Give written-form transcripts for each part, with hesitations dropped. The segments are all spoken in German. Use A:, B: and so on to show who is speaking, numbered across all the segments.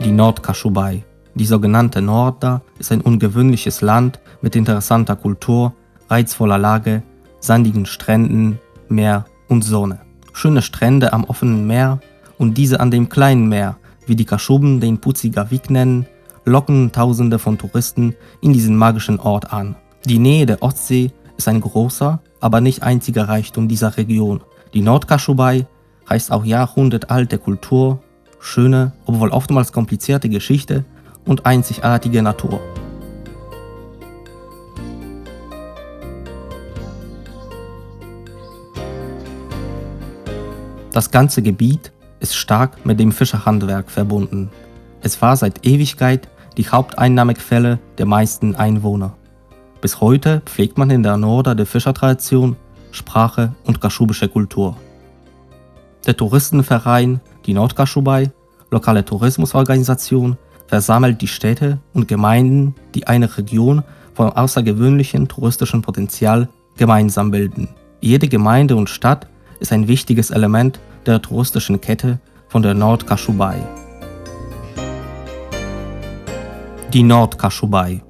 A: die Nordkaschubei. Die sogenannte Norda ist ein ungewöhnliches Land mit interessanter Kultur, reizvoller Lage, sandigen Stränden, Meer und Sonne. Schöne Strände am offenen Meer und diese an dem kleinen Meer, wie die Kaschuben den Putzigawik nennen, locken Tausende von Touristen in diesen magischen Ort an. Die Nähe der Ostsee ist ein großer, aber nicht einziger Reichtum dieser Region. Die Nordkaschubei heißt auch jahrhundertealte Kultur, schöne, obwohl oftmals komplizierte Geschichte und einzigartige Natur. Das ganze Gebiet ist stark mit dem Fischerhandwerk verbunden. Es war seit Ewigkeit die Haupteinnahmequelle der meisten Einwohner. Bis heute pflegt man in der Norda die Fischertradition, Sprache und kaschubische Kultur. Der Touristenverein, die Nordkaschubei, lokale Tourismusorganisation, versammelt die Städte und Gemeinden, die eine Region von außergewöhnlichem touristischem Potenzial gemeinsam bilden. Jede Gemeinde und Stadt ist ein wichtiges Element der touristischen Kette von der Nordkaschubei. Die Nordkaschubei.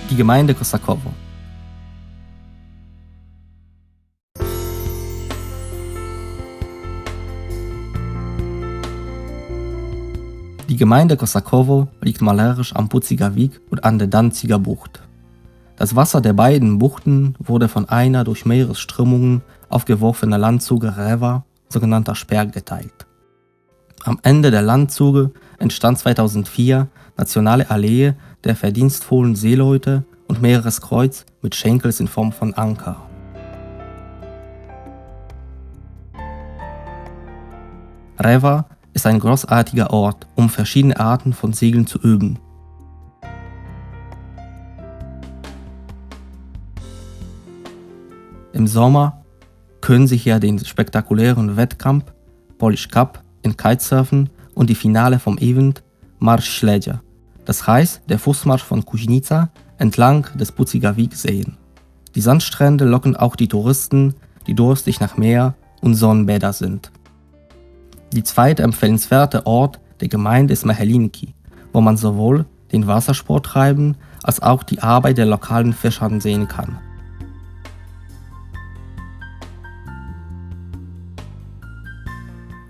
A: Die Gemeinde Kosakowo. Die Gemeinde Kosakowo liegt malerisch am Putzigawik und an der Danziger Bucht. Das Wasser der beiden Buchten wurde von einer durch Meeresströmungen aufgeworfenen Landzuge Reva, sogenannter Sperr, geteilt. Am Ende der Landzuge entstand 2004 Nationale Allee der verdienstvollen Seeleute und Meereskreuz mit Schenkels in Form von Anker. Reva ist ein großartiger Ort, um verschiedene Arten von Segeln zu üben. Im Sommer können Sie hier den spektakulären Wettkampf Polish Cup in Kitesurfen und die Finale vom Event Marsz Śledzia, das heißt der Fußmarsch von Kuźnica entlang des Putzigawik sehen. Die Sandstrände locken auch die Touristen, die durstig nach Meer und Sonnenbäder sind. Die zweite empfehlenswerte Ort der Gemeinde ist Mechelinki, wo man sowohl den Wassersport treiben als auch die Arbeit der lokalen Fischer sehen kann.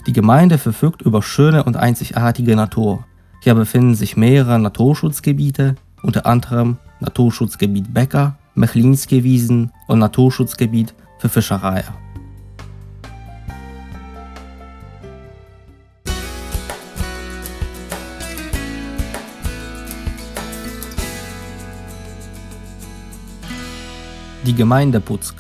A: Die Gemeinde verfügt über schöne und einzigartige Natur. Hier befinden sich mehrere Naturschutzgebiete, unter anderem Naturschutzgebiet Becker, Mechlińskie Wiesen und Naturschutzgebiet für Fischerei. Die Gemeinde Puck.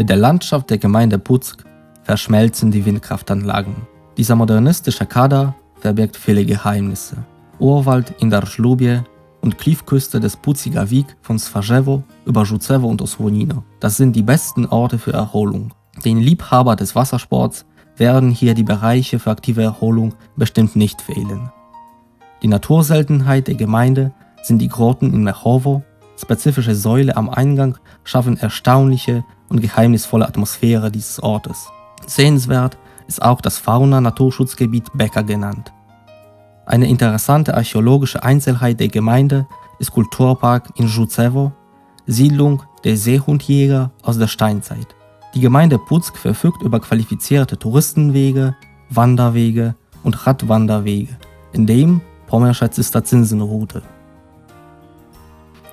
A: Mit der Landschaft der Gemeinde Puck verschmelzen die Windkraftanlagen. Dieser modernistische Kader verbirgt viele Geheimnisse. Urwald in der Żlubie und Kliffküste des Putzigawik von Swarzewo über Żucewo und Osłonino. Das sind die besten Orte für Erholung. Den Liebhaber des Wassersports werden hier die Bereiche für aktive Erholung bestimmt nicht fehlen. Die Naturseltenheit der Gemeinde sind die Grotten in Mechowo. Spezifische Säule am Eingang schaffen erstaunliche und geheimnisvolle Atmosphäre dieses Ortes. Sehenswert ist auch das Fauna-Naturschutzgebiet Becker genannt. Eine interessante archäologische Einzelheit der Gemeinde ist Kulturpark in Żucewo, Siedlung der Seehundjäger aus der Steinzeit. Die Gemeinde Puck verfügt über qualifizierte Touristenwege, Wanderwege und Radwanderwege, in dem Pommersche Zisterziensenroute.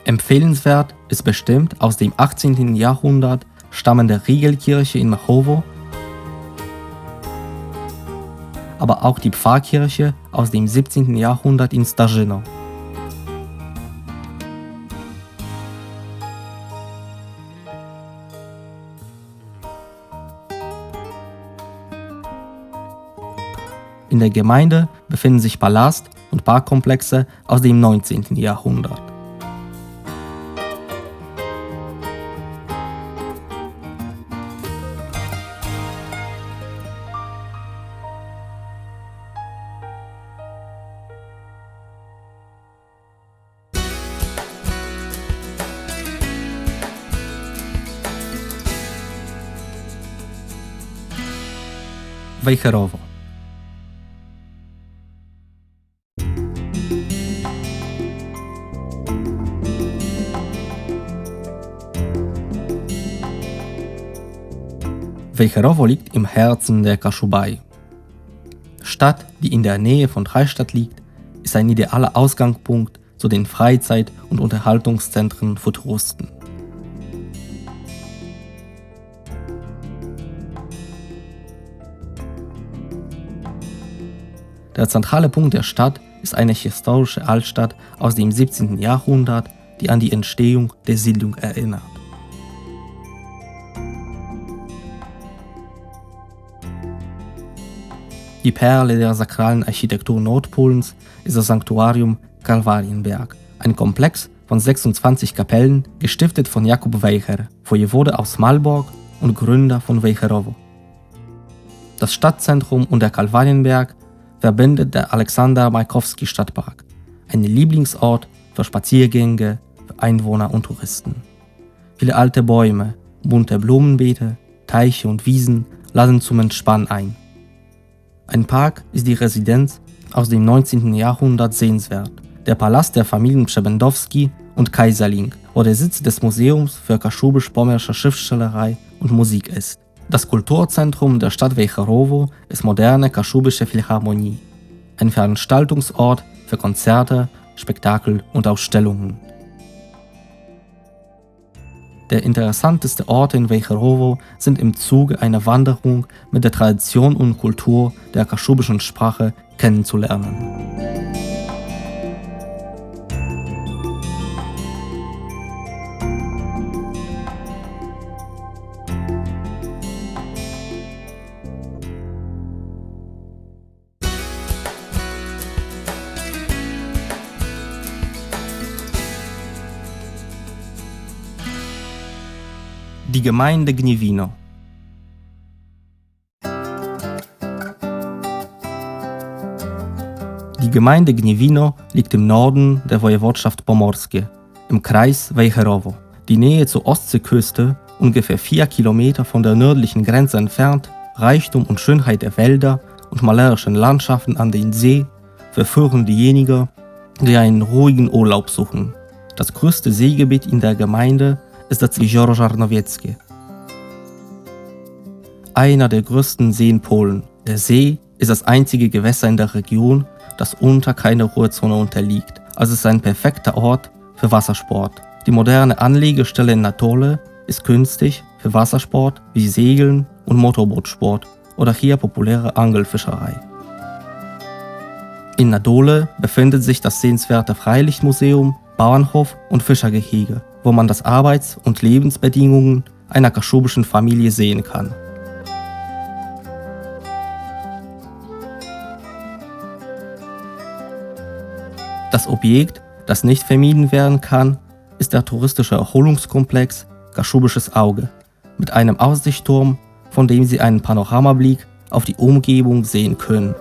A: Empfehlenswert ist bestimmt aus dem 18. Jahrhundert stammende Riegelkirche in Mechowo, aber auch die Pfarrkirche aus dem 17. Jahrhundert in Starzyno. In der Gemeinde befinden sich Palast und Parkkomplexe aus dem 19. Jahrhundert. Wejherowo. Wejherowo liegt im Herzen der Kaschubei. Stadt, die in der Nähe von Freistadt liegt, ist ein idealer Ausgangspunkt zu den Freizeit- und Unterhaltungszentren für Touristen. Der zentrale Punkt der Stadt ist eine historische Altstadt aus dem 17. Jahrhundert, die an die Entstehung der Siedlung erinnert. Die Perle der sakralen Architektur Nordpolens ist das Sanktuarium Kalvarienberg, ein Komplex von 26 Kapellen, gestiftet von Jakub Wejher, Wojewode aus Malbork und Gründer von Wejherowo. Das Stadtzentrum und der Kalvarienberg verbindet der Alexander-Majkowski-Stadtpark, ein Lieblingsort für Spaziergänge, für Einwohner und Touristen. Viele alte Bäume, bunte Blumenbeete, Teiche und Wiesen laden zum Entspannen ein. Ein Park ist die Residenz aus dem 19. Jahrhundert sehenswert, der Palast der Familien Przebędowski und Kaiserling, wo der Sitz des Museums für kaschubisch-pommersche Schriftstellerei und Musik ist. Das Kulturzentrum der Stadt Wejherowo ist moderne kaschubische Philharmonie, ein Veranstaltungsort für Konzerte, Spektakel und Ausstellungen. Der interessanteste Orte in Wejherowo sind im Zuge einer Wanderung mit der Tradition und Kultur der kaschubischen Sprache kennenzulernen. Die Gemeinde Gniewino. Die Gemeinde Gniewino liegt im Norden der Wojewodschaft Pomorskie, im Kreis Wejherowo. Die Nähe zur Ostseeküste, ungefähr 4 Kilometer von der nördlichen Grenze entfernt, Reichtum und Schönheit der Wälder und malerischen Landschaften an den See verführen diejenigen, die einen ruhigen Urlaub suchen. Das größte Seegebiet in der Gemeinde ist das Jezioro Żarnowieckie, einer der größten Seen Polen. Der See ist das einzige Gewässer in der Region, das unter keiner Ruhezone unterliegt, also ist ein perfekter Ort für Wassersport. Die moderne Anlegestelle in Natole ist günstig für Wassersport wie Segeln und Motorbootsport oder hier populäre Angelfischerei. In Nadole befindet sich das sehenswerte Freilichtmuseum, Bauernhof und Fischergehege, wo man das Arbeits- und Lebensbedingungen einer kaschubischen Familie sehen kann. Das Objekt, das nicht vermieden werden kann, ist der touristische Erholungskomplex Kaschubisches Auge mit einem Aussichtsturm, von dem Sie einen Panoramablick auf die Umgebung sehen können.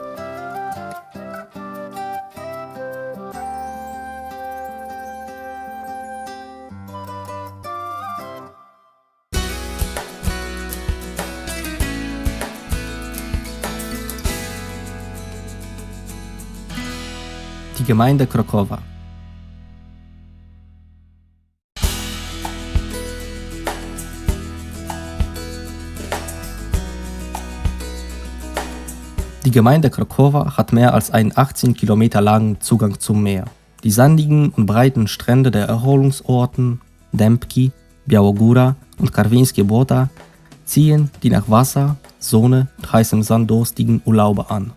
A: Die Gemeinde Krokowa. Die Gemeinde Krokowa hat mehr als einen 18 Kilometer langen Zugang zum Meer. Die sandigen und breiten Strände der Erholungsorten Dębki, Białogóra und Karwińskie Błota ziehen die nach Wasser, Sonne und heißem Sand durstigen Urlauber an.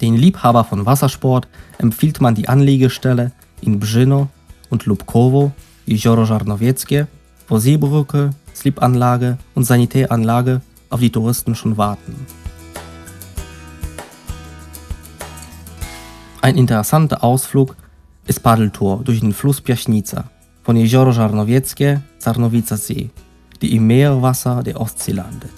A: Den Liebhaber von Wassersport empfiehlt man die Anlegestelle in Brzyno und Lubkowo, Jezioro Żarnowieckie, wo Seebrücke, Slipanlage und Sanitäranlage auf die Touristen schon warten. Ein interessanter Ausflug ist Paddeltour durch den Fluss Piaśnica von Jezioro Żarnowieckie, Czarnowica See, die im Meerwasser der Ostsee landet.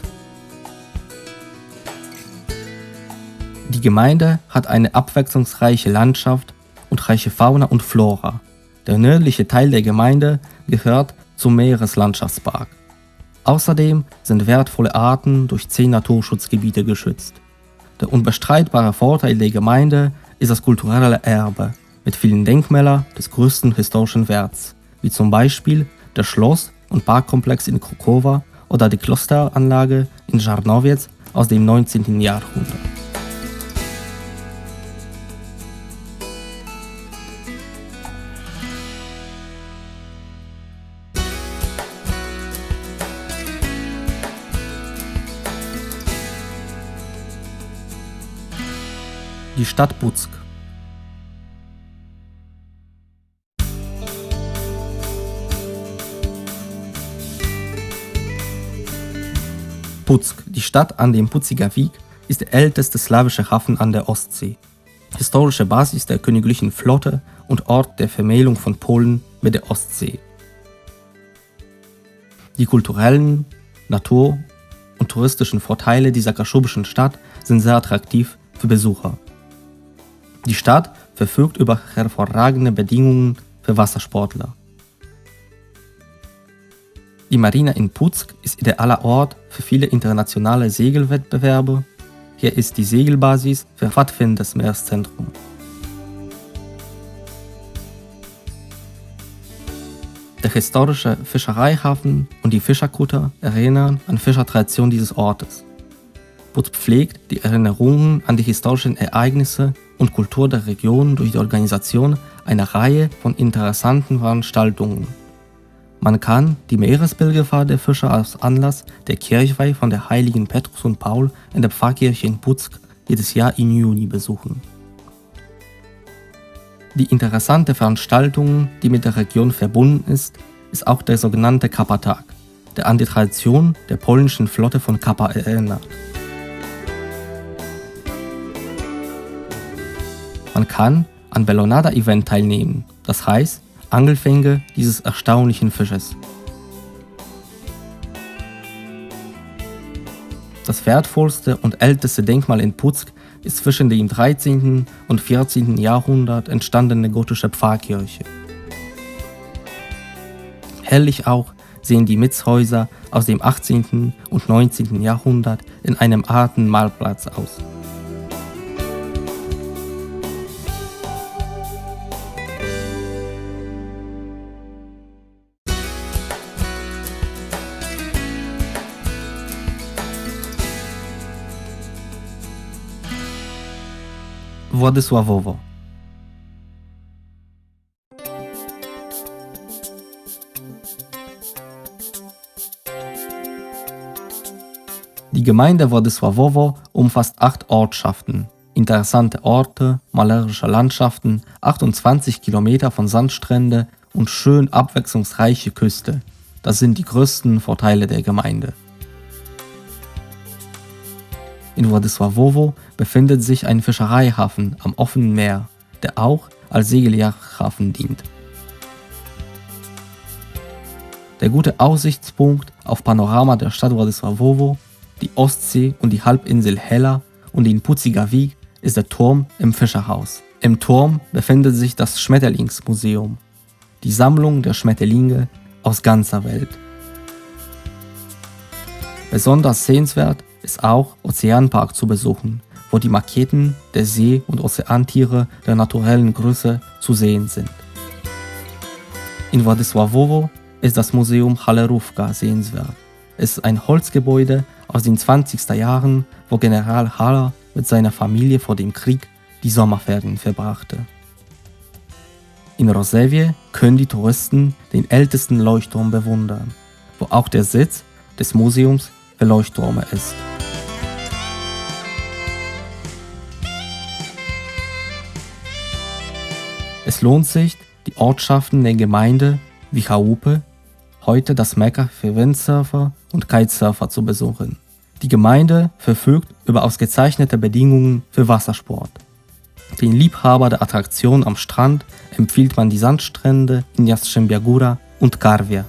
A: Die Gemeinde hat eine abwechslungsreiche Landschaft und reiche Fauna und Flora. Der nördliche Teil der Gemeinde gehört zum Meereslandschaftspark. Außerdem sind wertvolle Arten durch 10 Naturschutzgebiete geschützt. Der unbestreitbare Vorteil der Gemeinde ist das kulturelle Erbe mit vielen Denkmälern des größten historischen Werts, wie zum Beispiel der Schloss- und Parkkomplex in Krukowa oder die Klosteranlage in Żarnowiec aus dem 19. Jahrhundert. Die Stadt Puck. Puck, die Stadt an dem Puckiger Weg, ist der älteste slawische Hafen an der Ostsee, historische Basis der königlichen Flotte und Ort der Vermählung von Polen mit der Ostsee. Die kulturellen, Natur- und touristischen Vorteile dieser kaschubischen Stadt sind sehr attraktiv für Besucher. Die Stadt verfügt über hervorragende Bedingungen für Wassersportler. Die Marina in Puck ist idealer Ort für viele internationale Segelwettbewerbe. Hier ist die Segelbasis für Pfadfindes Meereszentrum. Der historische Fischereihafen und die Fischerkutter erinnern an Fischertradition dieses Ortes. Puck pflegt die Erinnerungen an die historischen Ereignisse und Kultur der Region durch die Organisation einer Reihe von interessanten Veranstaltungen. Man kann die Meerespilgerfahrt der Fischer als Anlass der Kirchweih von der heiligen Petrus und Paul in der Pfarrkirche in Puck jedes Jahr im Juni besuchen. Die interessante Veranstaltung, die mit der Region verbunden ist auch der sogenannte Kappa-Tag, der an die Tradition der polnischen Flotte von Kappa erinnert. Man kann an Bellonada-Event teilnehmen, das heißt Angelfänge dieses erstaunlichen Fisches. Das wertvollste und älteste Denkmal in Puck ist zwischen dem 13. und 14. Jahrhundert entstandene gotische Pfarrkirche. Herrlich auch sehen die Mietshäuser aus dem 18. und 19. Jahrhundert in einem alten Marktplatz aus. Władysławowo. Die Gemeinde Władysławowo umfasst 8 Ortschaften, interessante Orte, malerische Landschaften, 28 Kilometer von Sandstrände und schön abwechslungsreiche Küste. Das sind die größten Vorteile der Gemeinde. In Władysławowo befindet sich ein Fischereihafen am offenen Meer, der auch als Segelyachthafen dient. Der gute Aussichtspunkt auf Panorama der Stadt Władysławowo, die Ostsee und die Halbinsel Hella und den Puckiger Weg ist der Turm im Fischerhaus. Im Turm befindet sich das Schmetterlingsmuseum, die Sammlung der Schmetterlinge aus ganzer Welt. Besonders sehenswert ist auch Ozeanpark zu besuchen, wo die Maketten der See- und Ozeantiere der naturellen Größe zu sehen sind. In Władysławowo ist das Museum Hallerówka sehenswert. Es ist ein Holzgebäude aus den 20er Jahren, wo General Haller mit seiner Familie vor dem Krieg die Sommerferien verbrachte. In Rozewie können die Touristen den ältesten Leuchtturm bewundern, wo auch der Sitz des Museums für Leuchttürme ist. Es lohnt sich, die Ortschaften der Gemeinde wie Chałupy, heute das Mekka für Windsurfer und Kitesurfer, zu besuchen. Die Gemeinde verfügt über ausgezeichnete Bedingungen für Wassersport. Den Liebhaber der Attraktion am Strand empfiehlt man die Sandstrände in Jastrzębia Góra und Karwia.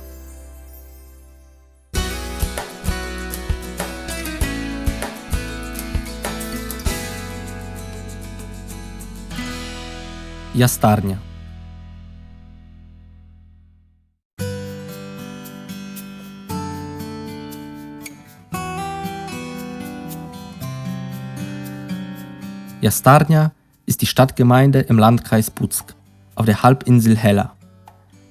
A: Jastarnia. Jastarnia ist die Stadtgemeinde im Landkreis Puck auf der Halbinsel Hella.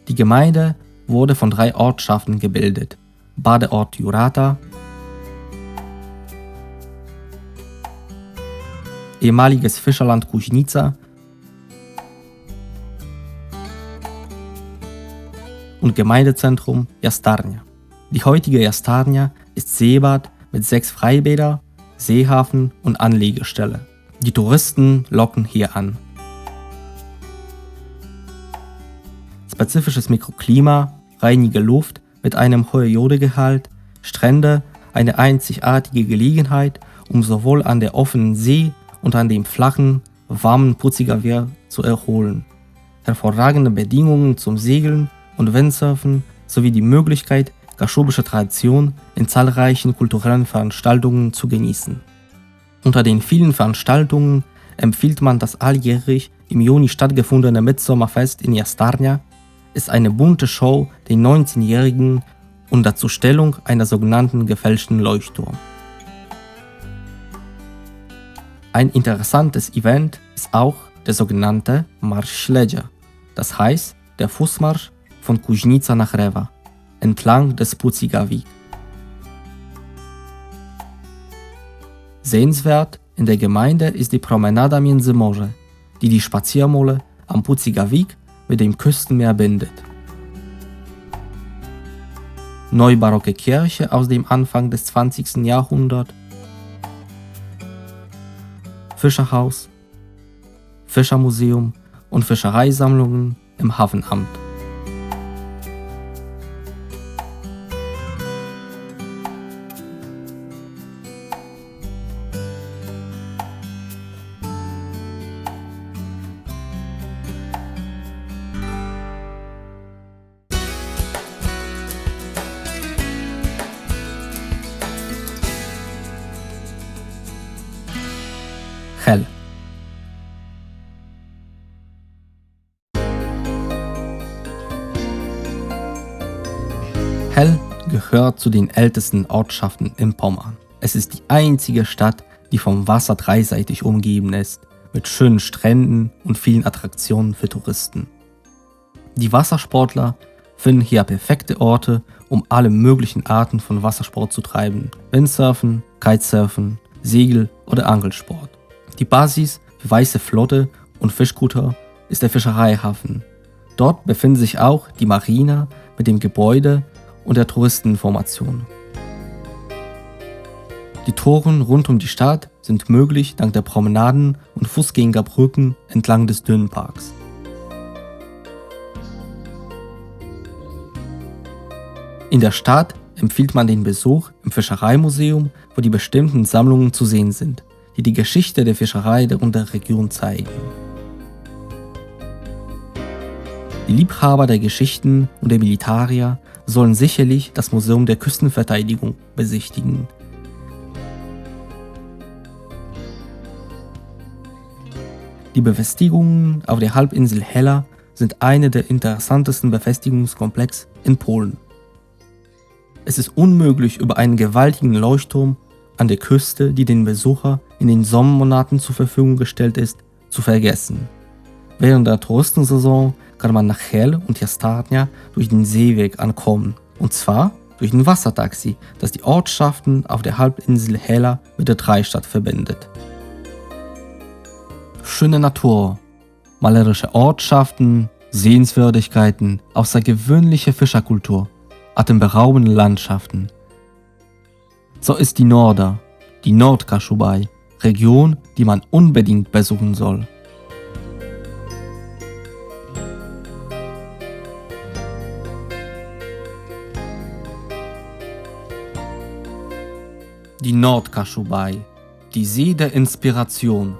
A: Die Gemeinde wurde von 3 Ortschaften gebildet: Badeort Jurata, ehemaliges Fischerland Kuźnica und Gemeindezentrum Jastarnia. Die heutige Jastarnia ist Seebad mit 6 Freibäder, Seehafen und Anlegestelle. Die Touristen locken hier an. Spezifisches Mikroklima, reinige Luft mit einem hohen Jodegehalt, Strände, eine einzigartige Gelegenheit, um sowohl an der offenen See und an dem flachen, warmen Putzigavir zu erholen. Hervorragende Bedingungen zum Segeln und Windsurfen sowie die Möglichkeit, kaschubische Tradition in zahlreichen kulturellen Veranstaltungen zu genießen. Unter den vielen Veranstaltungen empfiehlt man das alljährig im Juni stattgefundene Mitsommerfest in Jastarnia, ist eine bunte Show der 19-Jährigen unter Zustellung einer sogenannten gefälschten Leuchtturm. Ein interessantes Event ist auch der sogenannte Marsz Śledzia, das heißt der Fußmarsch von Kuźnica nach Rewa, entlang des Puckiger Weg. Sehenswert in der Gemeinde ist die Promenada między Morze, die Spaziermeile am Puckiger Weg mit dem Küstenmeer bindet. Neubarocke Kirche aus dem Anfang des 20. Jahrhunderts, Fischerhaus, Fischermuseum und Fischereisammlungen im Hafenamt. Hell. Hell gehört zu den ältesten Ortschaften in Pommern. Es ist die einzige Stadt, die vom Wasser dreiseitig umgeben ist, mit schönen Stränden und vielen Attraktionen für Touristen. Die Wassersportler finden hier perfekte Orte, um alle möglichen Arten von Wassersport zu treiben: Windsurfen, Kitesurfen, Segel- oder Angelsport. Die Basis für Weiße Flotte und Fischkutter ist der Fischereihafen. Dort befindet sich auch die Marina mit dem Gebäude und der Touristeninformation. Die Touren rund um die Stadt sind möglich dank der Promenaden und Fußgängerbrücken entlang des Dünenparks. In der Stadt empfiehlt man den Besuch im Fischereimuseum, wo die bestimmten Sammlungen zu sehen sind, die die Geschichte der Fischerei und der Region zeigen. Die Liebhaber der Geschichten und der Militarier sollen sicherlich das Museum der Küstenverteidigung besichtigen. Die Befestigungen auf der Halbinsel Hella sind eine der interessantesten Befestigungskomplexe in Polen. Es ist unmöglich, über einen gewaltigen Leuchtturm an der Küste, die den Besucher in den Sommermonaten zur Verfügung gestellt ist, zu vergessen. Während der Touristensaison kann man nach Hell und Jastarnia durch den Seeweg ankommen, und zwar durch ein Wassertaxi, das die Ortschaften auf der Halbinsel Hella mit der Dreistadt verbindet. Schöne Natur, malerische Ortschaften, Sehenswürdigkeiten, außergewöhnliche Fischerkultur, atemberaubende Landschaften. So ist die Norder, die Nordkaschubei, Region, die man unbedingt besuchen soll. Die Nordkaschubei, die See der Inspiration.